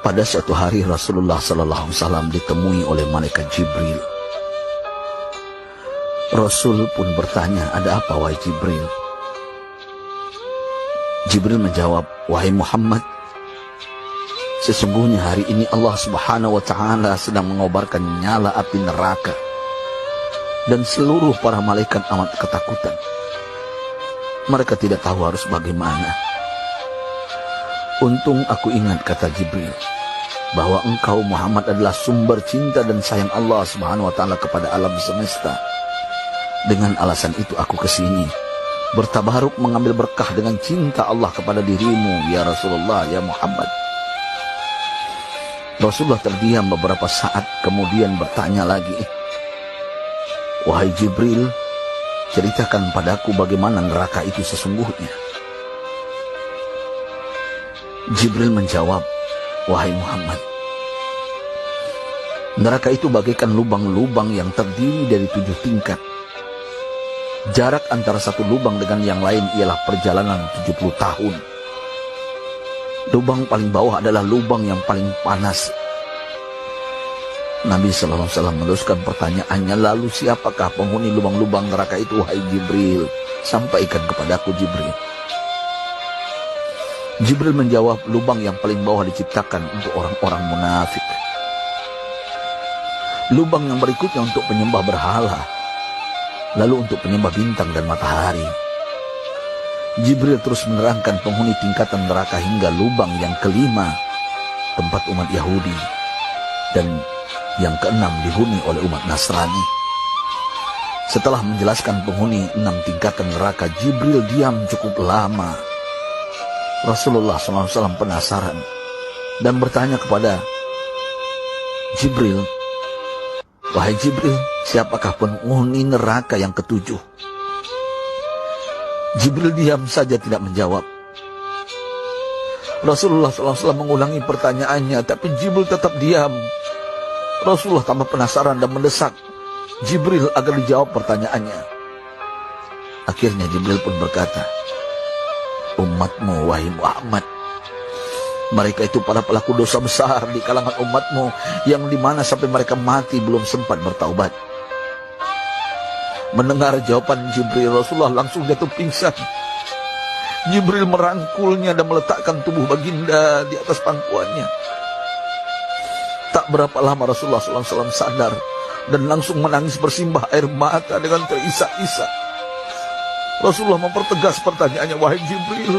Pada suatu hari Rasulullah SAW ditemui oleh malaikat Jibril. Rasul pun bertanya, "Ada apa wahai Jibril?" Jibril menjawab, "Wahai Muhammad, sesungguhnya hari ini Allah Subhanahu wa Ta'ala sedang mengobarkan nyala api neraka, dan seluruh para malaikat amat ketakutan. Mereka tidak tahu harus bagaimana. Untung aku ingat," kata Jibril, "bahwa engkau Muhammad adalah sumber cinta dan sayang Allah Subhanahu wa Ta'ala kepada alam semesta. Dengan alasan itu aku kesini, bertabaruk mengambil berkah dengan cinta Allah kepada dirimu, ya Rasulullah, ya Muhammad." Rasulullah terdiam beberapa saat, kemudian bertanya lagi, "Wahai Jibril, ceritakan padaku bagaimana neraka itu sesungguhnya." Jibril menjawab, "Wahai Muhammad, neraka itu bagaikan lubang-lubang yang terdiri dari 7 tingkat. Jarak antara satu lubang dengan yang lain ialah perjalanan 70 tahun. Lubang paling bawah adalah lubang yang paling panas." Nabi SAW meneruskan pertanyaannya, "Lalu siapakah penghuni lubang-lubang neraka itu, wahai Jibril? Sampaikan kepadaku, Jibril." Jibril menjawab, "Lubang yang paling bawah diciptakan untuk orang-orang munafik. Lubang yang berikutnya untuk penyembah berhala, lalu untuk penyembah bintang dan matahari." Jibril terus menerangkan penghuni tingkatan neraka hingga lubang yang kelima, tempat umat Yahudi, dan yang keenam dihuni oleh umat Nasrani. Setelah menjelaskan penghuni 6 tingkatan neraka, Jibril diam cukup lama. Rasulullah SAW penasaran dan bertanya kepada Jibril, "Wahai Jibril, siapakah penghuni neraka yang ketujuh?" Jibril diam saja tidak menjawab. Rasulullah SAW mengulangi pertanyaannya, tapi Jibril tetap diam. Rasulullah tambah penasaran dan mendesak Jibril agar dijawab pertanyaannya. Akhirnya Jibril pun berkata, "Umatmu, wahai Muhammad, mereka itu para pelaku dosa besar di kalangan umatmu, yang dimana sampai mereka mati belum sempat bertaubat." Mendengar jawaban Jibril, Rasulullah langsung jatuh pingsan. Jibril merangkulnya dan meletakkan tubuh baginda di atas pangkuannya. Tak berapa lama Rasulullah SAW sadar dan langsung menangis bersimbah air mata dengan terisak-isak. Rasulullah mempertegas pertanyaannya, "Wahai Jibril,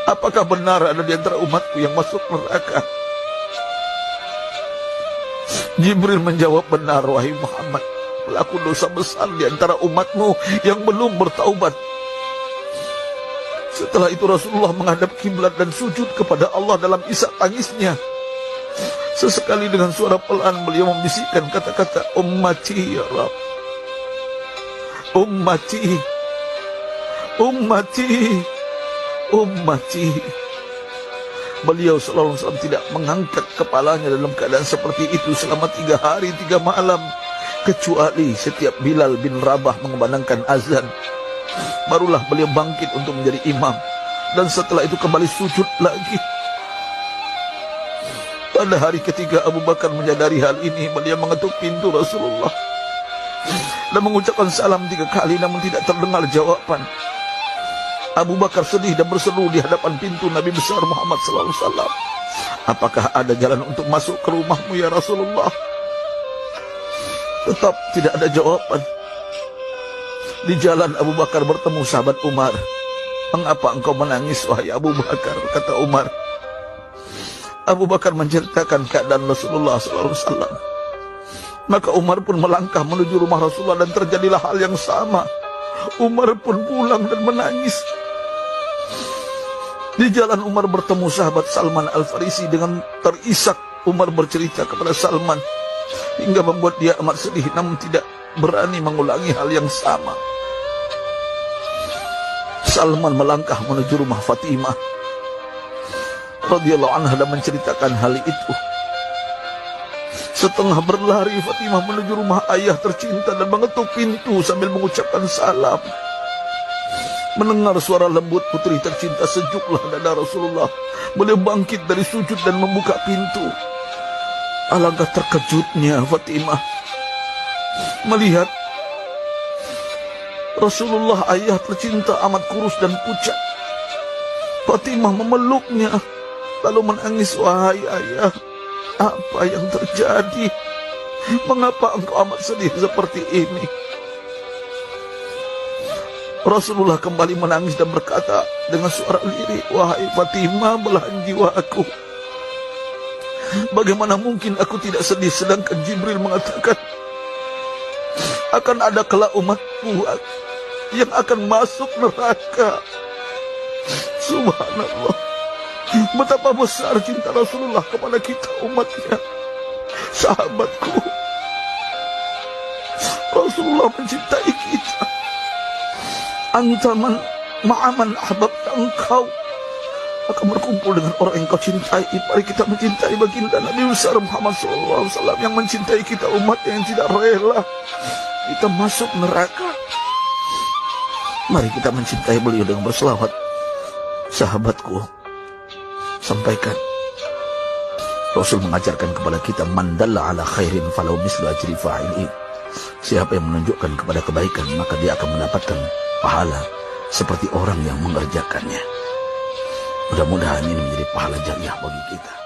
apakah benar ada di antara umatku yang masuk neraka?" Jibril menjawab, "Benar, wahai Muhammad, pelaku dosa besar di antara umatmu yang belum bertaubat." Setelah itu Rasulullah menghadap kiblat dan sujud kepada Allah dalam isak tangisnya. Sesekali dengan suara pelan beliau membisikkan kata-kata, "Ummati ya Rabb, ummati, ummati, ummati." Beliau SAW tidak mengangkat kepalanya dalam keadaan seperti itu selama 3 hari 3 malam, kecuali setiap Bilal bin Rabah mengumandangkan azan, barulah beliau bangkit untuk menjadi imam, dan setelah itu kembali sujud lagi. Pada hari ketiga Abu Bakar menyadari hal ini, beliau mengetuk pintu Rasulullah dan mengucapkan salam 3 kali, namun tidak terdengar jawaban. Abu Bakar sedih dan berseru di hadapan pintu Nabi besar Muhammad SAW, "Apakah ada jalan untuk masuk ke rumahmu ya Rasulullah?" Tetap tidak ada jawaban. Di jalan Abu Bakar bertemu sahabat Umar. "Mengapa engkau menangis, wahai Abu Bakar?" kata Umar. Abu Bakar menceritakan keadaan Rasulullah SAW. Maka Umar pun melangkah menuju rumah Rasulullah dan terjadilah hal yang sama. Umar pun pulang dan menangis. Di jalan Umar bertemu sahabat Salman Al-Farisi. Dengan terisak Umar bercerita kepada Salman hingga membuat dia amat sedih, namun tidak berani mengulangi hal yang sama. Salman melangkah menuju rumah Fatimah radhiyallahu anha dan menceritakan hal itu. Setengah berlari Fatimah menuju rumah ayah tercinta dan mengetuk pintu sambil mengucapkan salam. Mendengar suara lembut putri tercinta, sejuklah dada Rasulullah. Beliau bangkit dari sujud dan membuka pintu. Alangkah terkejutnya Fatimah melihat Rasulullah, ayah tercinta, amat kurus dan pucat. Fatimah memeluknya lalu menangis. Wahai ayah, apa yang terjadi? Mengapa engkau amat sedih seperti ini? Rasulullah kembali menangis dan berkata dengan suara lirih, wahai Fatimah, belahan jiwa aku. Bagaimana mungkin aku tidak sedih sedangkan Jibril mengatakan akan ada kelak umatku yang akan masuk neraka. Subhanallah, betapa besar cinta Rasulullah kepada kita umatnya. Sahabatku, Rasulullah mencintai kita. Antaman ma'aman ahbabta, engkau akan berkumpul dengan orang yang kau cintai. Mari kita mencintai baginda Nabi besar Muhammad SAW yang mencintai kita, umat yang tidak rela kita masuk neraka. Mari kita mencintai beliau dengan berselawat. Sahabatku, sampaikan, Rasul mengajarkan kepada kita, man dalla ala khairin falau mislu ajri fa'ili. Siapa yang menunjukkan kepada kebaikan, maka dia akan mendapatkan pahala seperti orang yang mengerjakannya. Mudah-mudahan ini menjadi pahala jariah bagi kita.